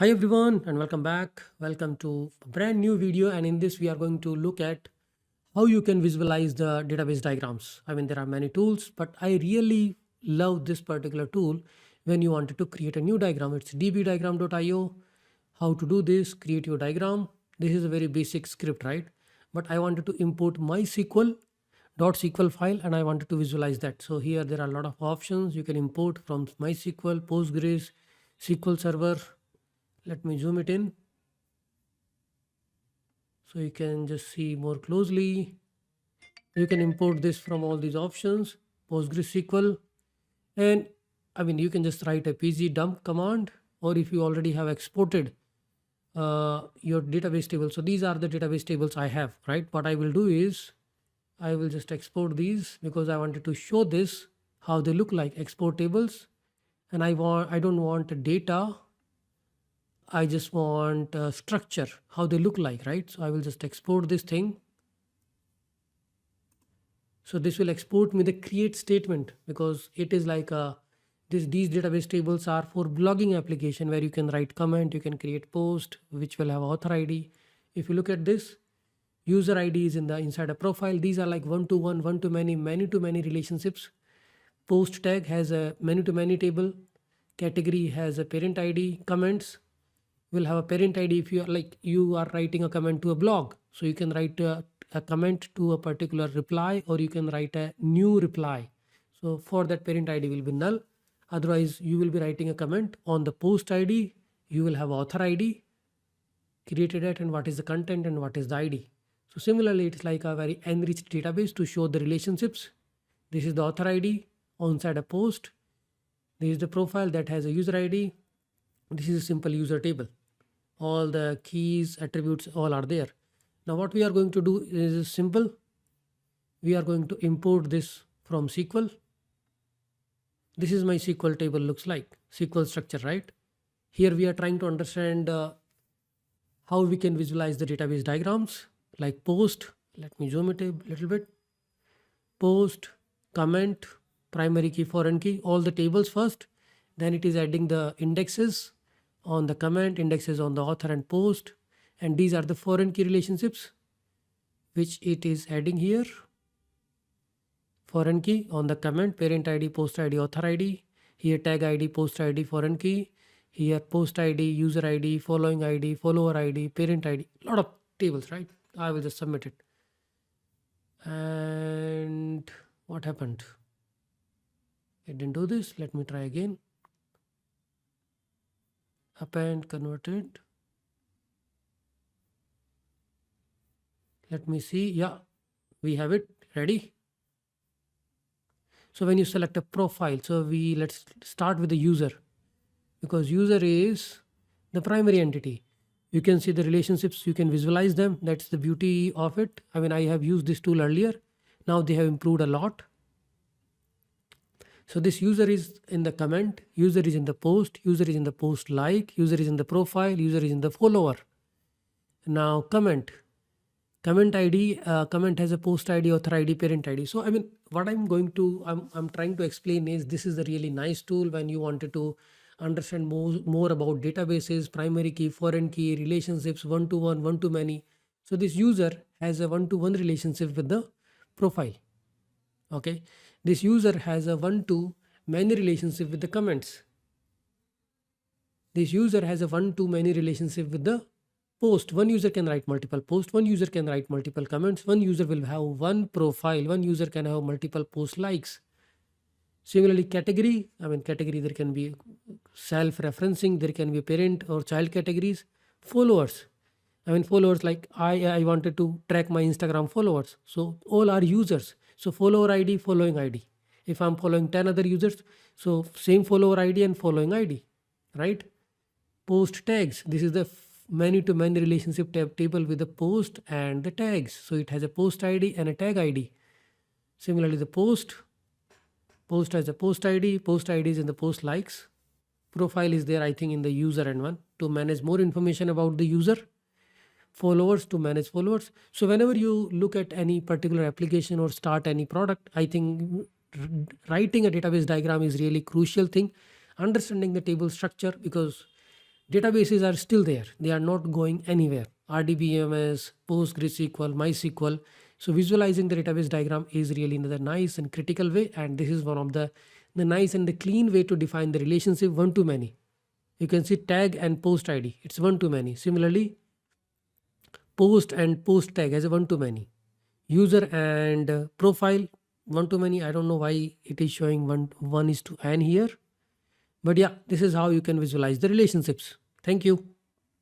Hi everyone and welcome back. Welcome to a brand new video, and in this we are going to look at how you can visualize the database diagrams. I mean, there are many tools, but I really love this particular tool when you wanted to create a new diagram. It's dbdiagram.io. How to do this, create your diagram. This is a very basic script, right? But I wanted to import MySQL .sql file and I wanted to visualize that. So here there are a lot of options you can import from MySQL, Postgres, SQL Server. Let me zoom it in so you can just see more closely. You can import this from all these options, PostgreSQL, and I mean you can just write a pg dump command, or if you already have exported your database table. So these are the database tables I have, right? What I will do is I will just export these because I wanted to show this how they look like export tables, and I don't want data. I just want structure, how they look like, right? So I will just export this thing. So this will export me the create statement because it is like these database tables are for blogging application where you can write comment, you can create post, which will have author ID. If you look at this, user ID is in the inside a profile. These are like one-to-one, one-to-many, many-to-many relationships. Post tag has a many-to-many table. Category has a parent ID. Comments will have a parent ID if you are writing a comment to a blog. So you can write a comment to a particular reply, or you can write a new reply. So for that, parent ID will be null. Otherwise, you will be writing a comment on the post ID. You will have author ID created at, and what is the content and what is the ID. So similarly, it's like a very enriched database to show the relationships. This is the author ID onside a post. This is the profile that has a user ID. This is a simple user table. All the keys, attributes, all are there. Now what we are going to do is simple. We are going to import this from SQL. This is my SQL table looks like, SQL structure, right? Here we are trying to understand how we can visualize the database diagrams like post. Let me zoom it a little bit. Post, comment, primary key, foreign key, all the tables first. Then it is adding the indexes on the comment, indexes on the author and post, and these are the foreign key relationships which it is adding here. Foreign key on the comment, parent ID, post ID, author ID. Here tag ID, post ID, foreign key. Here post ID, user ID, following ID, follower ID, parent ID. A lot of tables, right? I will just submit it. And what happened? It didn't do this. Let me try again. Append, converted. Let me see. Yeah, we have it ready. So when you select a profile, so let's start with the user, because user is the primary entity. You can see the relationships, you can visualize them. That's the beauty of it. I mean, I have used this tool earlier. Now they have improved a lot. So this user is in the comment, user is in the post, user is in the post like, user is in the profile, user is in the follower. Now comment ID, comment has a post ID, author ID, parent ID. So I mean, what I'm trying to explain is this is a really nice tool when you wanted to understand more about databases, primary key, foreign key, relationships, one-to-one, one-to-many. So this user has a one-to-one relationship with the profile. Okay, this user has a one-to-many relationship with the comments. This user has a one-to-many relationship with the post. One user can write multiple posts, one user can write multiple comments, one user will have one profile, one user can have multiple post likes. Similarly, category, I mean category, there can be self-referencing, there can be parent or child categories. Followers, I mean followers, like I wanted to track my Instagram followers. So all are users. So follower ID, following ID. If I'm following 10 other users, so same follower ID and following ID, right? Post tags. This is the many-to-many relationship table with the post and the tags. So it has a post ID and a tag ID. Similarly, the post has a post ID is in the post likes. Profile is there, I think, in the user and one to manage more information about the user. Followers to manage followers. So whenever you look at any particular application or start any product, I think writing a database diagram is really crucial thing. Understanding the table structure, because databases are still there. They are not going anywhere. RDBMS, PostgreSQL, MySQL. So visualizing the database diagram is really another nice and critical way. And this is one of the nice and the clean way to define the relationship one to many. You can see tag and post ID. It's one to many. Similarly, post and post tag as a one to many. User and profile one to many. I don't know why it is showing one is to n here. But yeah, this is how you can visualize the relationships. Thank you.